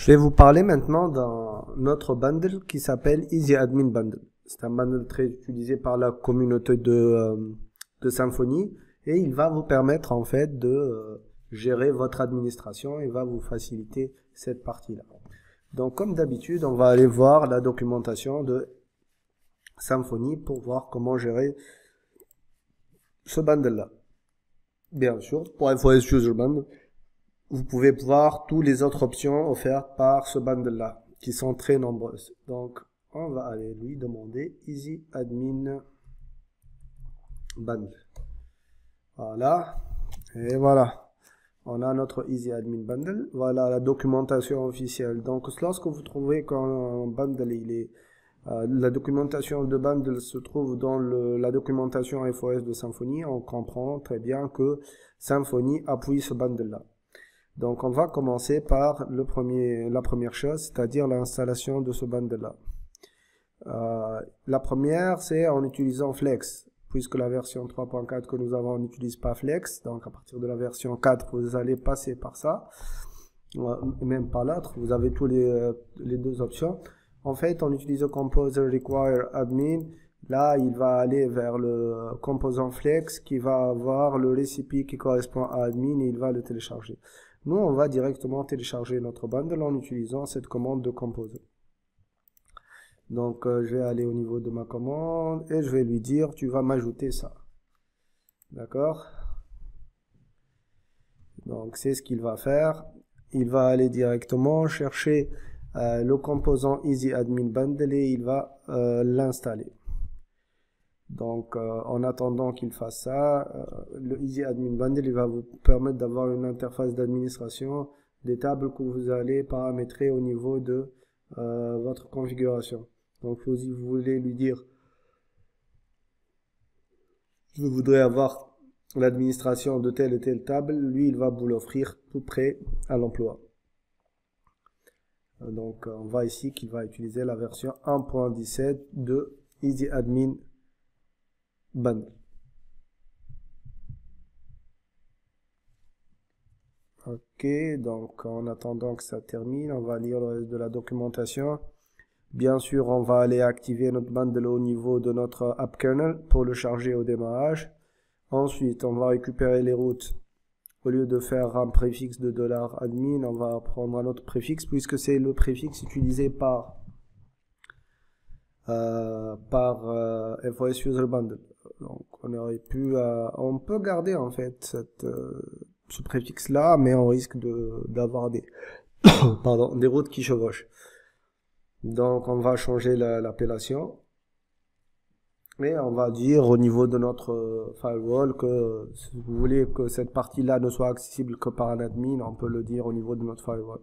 Je vais vous parler maintenant d'un autre bundle qui s'appelle Easy Admin Bundle. C'est un bundle très utilisé par la communauté de Symfony et il va vous permettre en fait de gérer votre administration et va vous faciliter cette partie-là. Donc comme d'habitude, on va aller voir la documentation de Symfony pour voir comment gérer ce bundle-là. Bien sûr, pour FOS User Bundle, vous pouvez voir toutes les autres options offertes par ce bundle-là, qui sont très nombreuses. Donc, on va aller lui demander Easy Admin Bundle. Voilà. Et voilà. On a notre Easy Admin Bundle. Voilà la documentation officielle. Donc, lorsque vous trouvez qu'un bundle, la documentation de bundle se trouve dans la documentation FOS de Symfony, on comprend très bien que Symfony appuie ce bundle-là. Donc, on va commencer par la première chose, c'est-à-dire l'installation de ce bundle-là. La première, c'est en utilisant Flex. Puisque la version 3.4 que nous avons n'utilise pas Flex, donc à partir de la version 4, vous allez passer par ça, même pas l'autre, vous avez tous les deux options. En fait, on utilise le Composer Require Admin. Là, il va aller vers le composant Flex qui va avoir le recipe qui correspond à admin et il va le télécharger. Nous, on va directement télécharger notre bundle en utilisant cette commande de Composer. Donc, je vais aller au niveau de ma commande et je vais lui dire, tu vas m'ajouter ça. D'accord? Donc, c'est ce qu'il va faire. Il va aller directement chercher le composant Easy Admin Bundle et il va l'installer. Donc, en attendant qu'il fasse ça, le Easy Admin Bundle, il va vous permettre d'avoir une interface d'administration des tables que vous allez paramétrer au niveau de votre configuration. Donc, si vous voulez lui dire, je voudrais avoir l'administration de telle et telle table, lui, il va vous l'offrir tout prêt à l'emploi. Donc, on voit ici qu'il va utiliser la version 1.17 de Easy Admin Bundle. Ok, donc en attendant que ça termine, on va lire le reste de la documentation. Bien sûr, on va aller activer notre bundle au niveau de notre app kernel pour le charger au démarrage. Ensuite, on va récupérer les routes. Au lieu de faire un préfixe de $admin, on va prendre un autre préfixe puisque c'est le préfixe utilisé par FOS User Bundle. Donc, on peut garder en fait ce préfixe là, mais on risque d'avoir des routes qui chevauchent. Donc, on va changer l'appellation. Et on va dire au niveau de notre firewall que si vous voulez que cette partie-là ne soit accessible que par un admin, on peut le dire au niveau de notre firewall.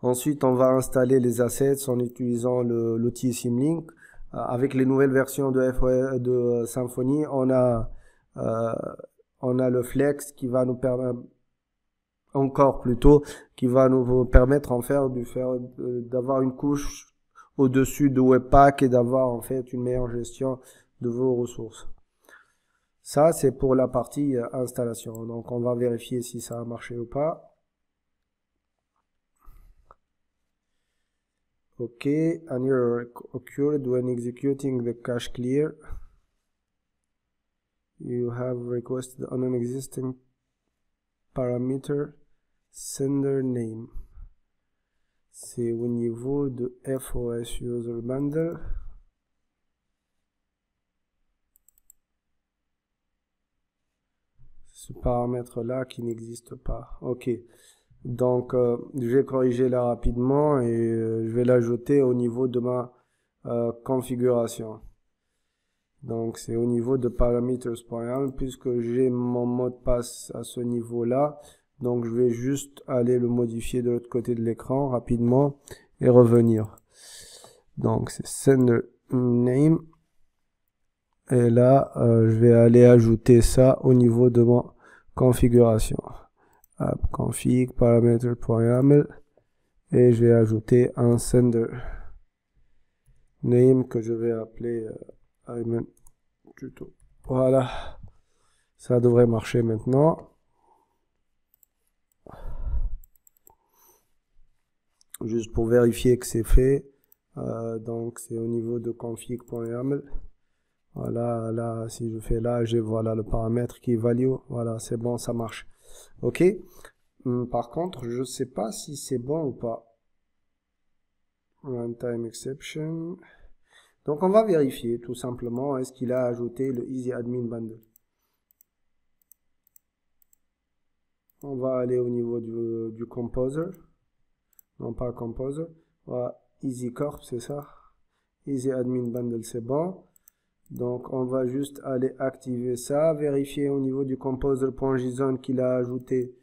Ensuite, on va installer les assets en utilisant l'outil Symlink. Avec les nouvelles versions de Symfony, on a le Flex qui va nous permettre qui va nous permettre en fait d'avoir une couche au-dessus de Webpack et d'avoir en fait une meilleure gestion de vos ressources. Ça, c'est pour la partie installation. Donc, on va vérifier si ça a marché ou pas. OK. An error occurred when executing the cache clear. You have requested an existing parameter sender name. C'est au niveau de FOS User Bundle. Ce paramètre-là qui n'existe pas. OK. Donc, je vais corriger là rapidement et je vais l'ajouter au niveau de ma configuration. Donc, c'est au niveau de parameters.yaml puisque j'ai mon mot de passe à ce niveau-là. Donc, je vais juste aller le modifier de l'autre côté de l'écran rapidement et revenir. Donc, c'est sender name. Et là, je vais aller ajouter ça au niveau de ma configuration. App config parameter.yaml et je vais ajouter un sender name que je vais appeler Ayman Tuto. Voilà. Ça devrait marcher maintenant. juste pour vérifier que c'est fait. Donc c'est au niveau de config.yaml. Voilà, là, si je fais là, j'ai voilà le paramètre qui est value. Voilà, c'est bon, ça marche. Ok. Par contre, je sais pas si c'est bon ou pas. Runtime exception. Donc on va vérifier tout simplement, est-ce qu'il a ajouté le Easy Admin Bundle. On va aller au niveau du Composer. Non, pas Composer. Voilà, Easy Corp, c'est ça. Easy Admin Bundle, c'est bon. Donc on va juste aller activer ça, vérifier au niveau du Composer.json qu'il a ajouté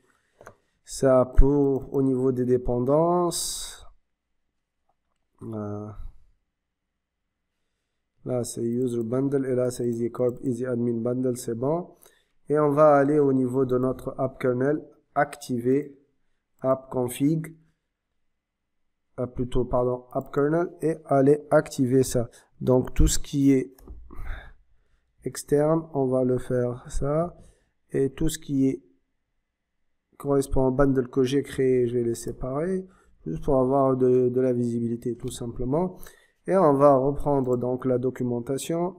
ça pour au niveau des dépendances. Là c'est User Bundle et là c'est Easy Corp, Easy Admin Bundle, c'est bon. Et on va aller au niveau de notre app kernel, activer app config, plutôt pardon, app kernel et aller activer ça. Donc tout ce qui est externe, on va le faire ça. Et tout ce qui est correspond au bundle que j'ai créé, je vais les séparer, juste pour avoir de la visibilité tout simplement. Et on va reprendre donc la documentation.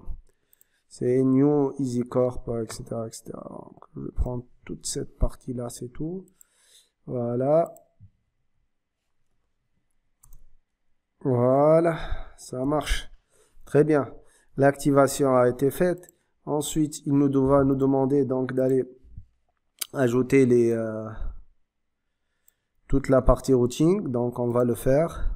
C'est new, easy corp, etc., etc. Donc, je vais prendre toute cette partie-là, c'est tout. Voilà. Voilà, ça marche. Très bien. L'activation a été faite. Ensuite, il nous va nous demander donc d'aller ajouter toute la partie routing. Donc, on va le faire.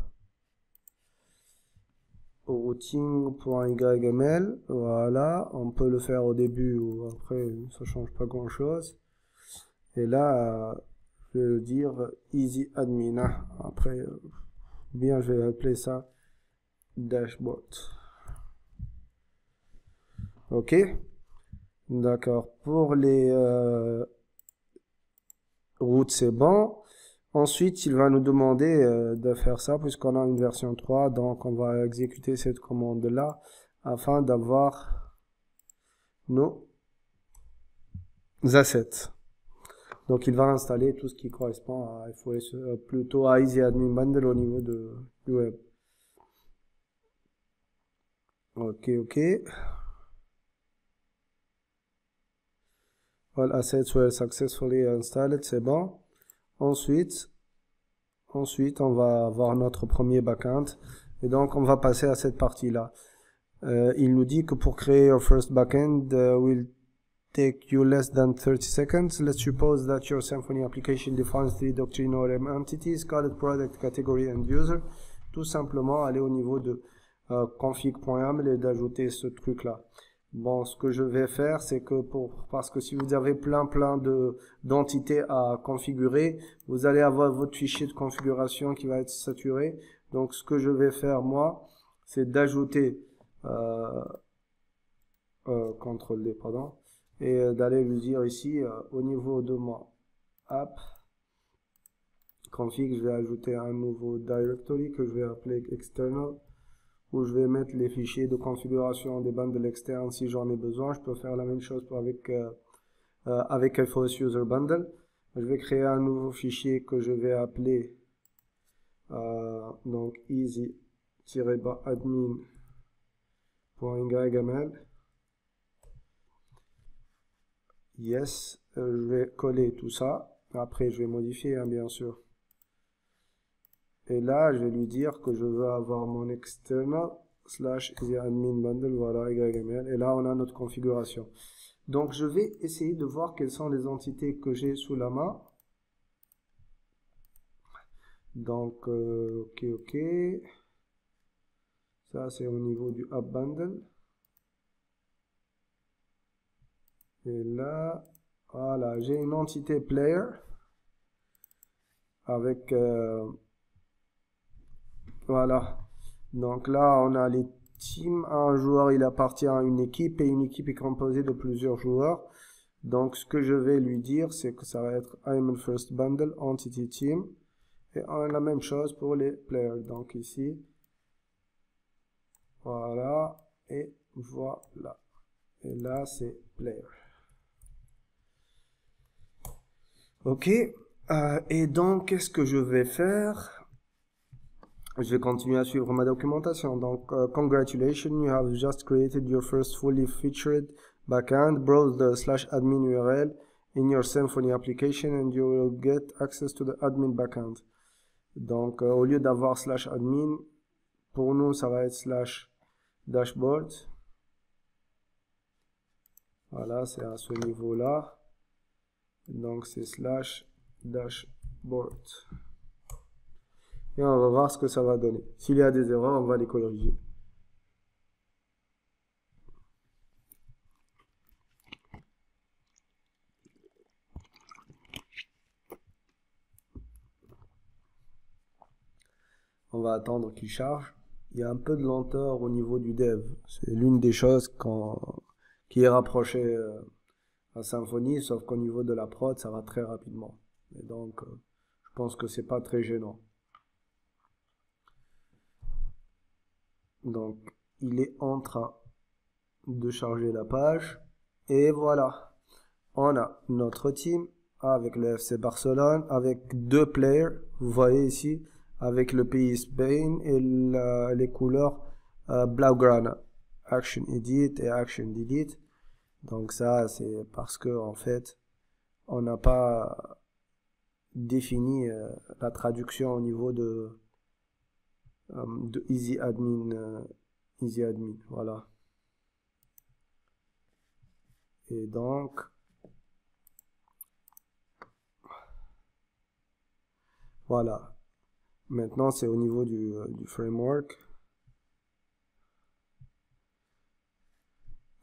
Routing.yml, voilà, on peut le faire au début ou après, ça change pas grand chose. Et là, je vais dire easy admin. Après, bien, je vais appeler ça dashboard. Ok, d'accord. Pour les routes, c'est bon. Ensuite, il va nous demander de faire ça puisqu'on a une version 3. Donc, on va exécuter cette commande-là afin d'avoir nos assets. Donc, il va installer tout ce qui correspond à FOS, plutôt à Easy Admin Bundle au niveau du web. Ok, ok. All assets were successfully installed, c'est bon. Ensuite, on va avoir notre premier backend. Et donc, on va passer à cette partie-là. Il nous dit que pour créer your first backend will take you less than 30 seconds. Let's suppose that your Symfony application defines 3 doctrine ORM entities, called product, category and user. Tout simplement, aller au niveau de config.yaml et d'ajouter ce truc-là. Bon, ce que je vais faire, c'est que parce que si vous avez plein d'entités à configurer, vous allez avoir votre fichier de configuration qui va être saturé. Donc, ce que je vais faire, moi, c'est d'ajouter CTRL D, pardon, et d'aller lui dire ici, au niveau de mon app config, je vais ajouter un nouveau directory que je vais appeler external, où je vais mettre les fichiers de configuration des bundles externes si j'en ai besoin. Je peux faire la même chose avec FOS User Bundle. Je vais créer un nouveau fichier que je vais appeler donc easy-admin.yml. Yes, je vais coller tout ça. Après, je vais modifier, hein, bien sûr. Et là, je vais lui dire que je veux avoir mon external / easy-admin bundle, voilà, yml. Et là, on a notre configuration. Donc, je vais essayer de voir quelles sont les entités que j'ai sous la main. Donc, ok, ok. Ça, c'est au niveau du app bundle. Et là, voilà, j'ai une entité player avec, voilà. Donc là, on a les teams. Un joueur, il appartient à une équipe et une équipe est composée de plusieurs joueurs. Donc, ce que je vais lui dire, c'est que ça va être I'm first bundle entity team. Et on a la même chose pour les players. Donc ici, voilà, et voilà. Et là, c'est player. Ok. Et donc, qu'est-ce que je vais faire? Je vais continuer à suivre ma documentation. Donc, congratulations, you have just created your first fully featured backend. Browse the /admin URL in your Symfony application and you will get access to the admin backend. Donc, au lieu d'avoir /admin, pour nous, ça va être /dashboard. Voilà, c'est à ce niveau-là. Donc, c'est /dashboard. Et on va voir ce que ça va donner. S'il y a des erreurs, on va les corriger. On va attendre qu'il charge. Il y a un peu de lenteur au niveau du dev. C'est l'une des choses qui est rapprochée à Symfony, sauf qu'au niveau de la prod, ça va très rapidement. Et donc, je pense que c'est pas très gênant. Donc, il est en train de charger la page. Et voilà. On a notre team avec le FC Barcelone, avec 2 players. Vous voyez ici, avec le pays Spain et les couleurs Blaugrana. Action Edit et Action Delete. Donc ça, c'est parce que en fait, on n'a pas défini la traduction au niveau de Easy Admin, voilà. Et donc, voilà. Maintenant, c'est au niveau du framework.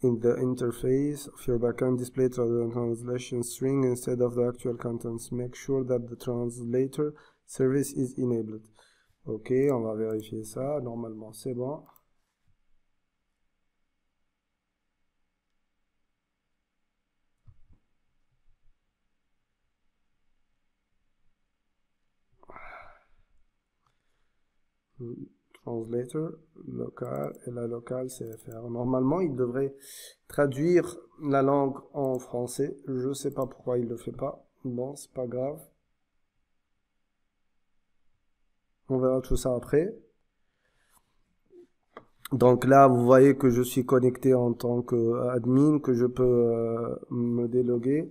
In the interface of your backend, display the translation string instead of the actual contents. Make sure that the translator service is enabled. Ok, on va vérifier ça. Normalement, c'est bon. Translator, local, et la locale CFR. Normalement, il devrait traduire la langue en français. Je sais pas pourquoi il le fait pas. Bon, c'est pas grave. On verra tout ça après. Donc là, vous voyez que je suis connecté en tant qu'admin, que je peux me déloguer.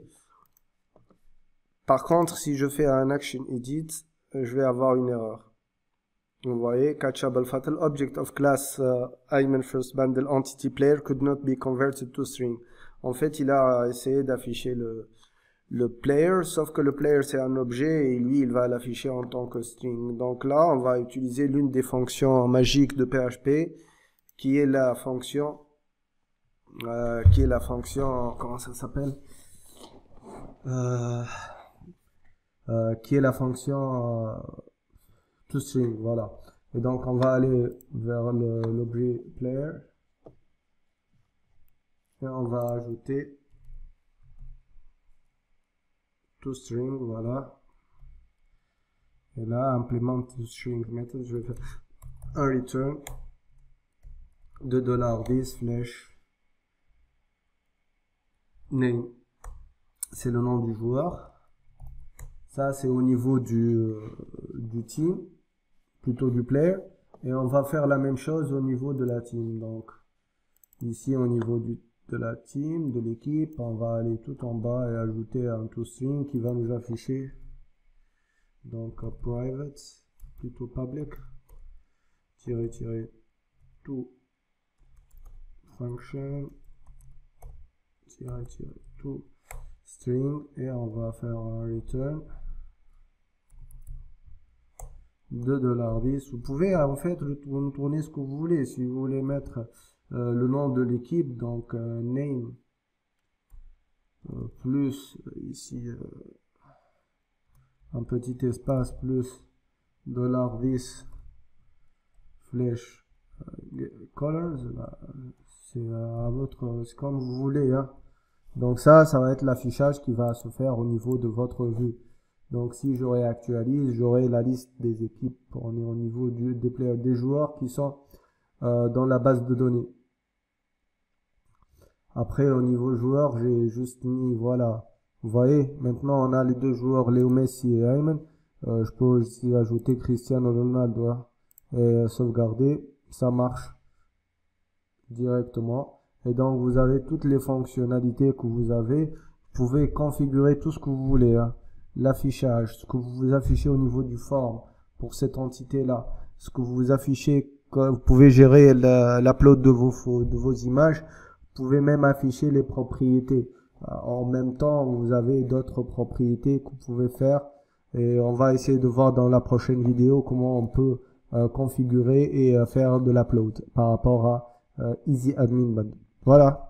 Par contre, si je fais un action edit, je vais avoir une erreur. Vous voyez, catchable fatal object of class Ayman first bundle entity player could not be converted to string. En fait, il a essayé d'afficher le player, sauf que le player c'est un objet et lui il va l'afficher en tant que string. Donc là, on va utiliser l'une des fonctions magiques de PHP, qui est la fonction, comment ça s'appelle, qui est la fonction toString, voilà. Et donc on va aller vers l'objet player et on va ajouter toString, voilà. Et là, implement toString method, je vais faire un return de $10 flèche name. C'est le nom du joueur. Ça, c'est au niveau du team, plutôt du player. Et on va faire la même chose au niveau de la team. Donc, ici, au niveau de la team, de l'équipe, on va aller tout en bas et ajouter un toString qui va nous afficher. Donc, private, plutôt public, to function, to string, et on va faire un return de $10. Vous pouvez en fait retourner ce que vous voulez. Si vous voulez mettre le nom de l'équipe, donc name plus ici un petit espace plus $10 flèche colors, c'est à votre, c'est comme vous voulez, hein. Donc ça va être l'affichage qui va se faire au niveau de votre vue. Donc si je réactualise, j'aurai la liste des équipes. On est au niveau des players, des joueurs qui sont dans la base de données. Après au niveau joueur, j'ai juste mis, voilà. Vous voyez, maintenant on a les deux joueurs, Léo Messi et Ayman. Je peux aussi ajouter Cristiano Ronaldo. Hein. et sauvegarder, ça marche directement. Et donc vous avez toutes les fonctionnalités que vous avez. Vous pouvez configurer tout ce que vous voulez, hein. L'affichage, ce que vous affichez au niveau du form pour cette entité-là, ce que vous affichez, vous pouvez gérer l'upload de vos images. Vous pouvez même afficher les propriétés. En même temps, vous avez d'autres propriétés que vous pouvez faire. Et on va essayer de voir dans la prochaine vidéo comment on peut configurer et faire de l'upload par rapport à Easy Admin Bundle. Voilà.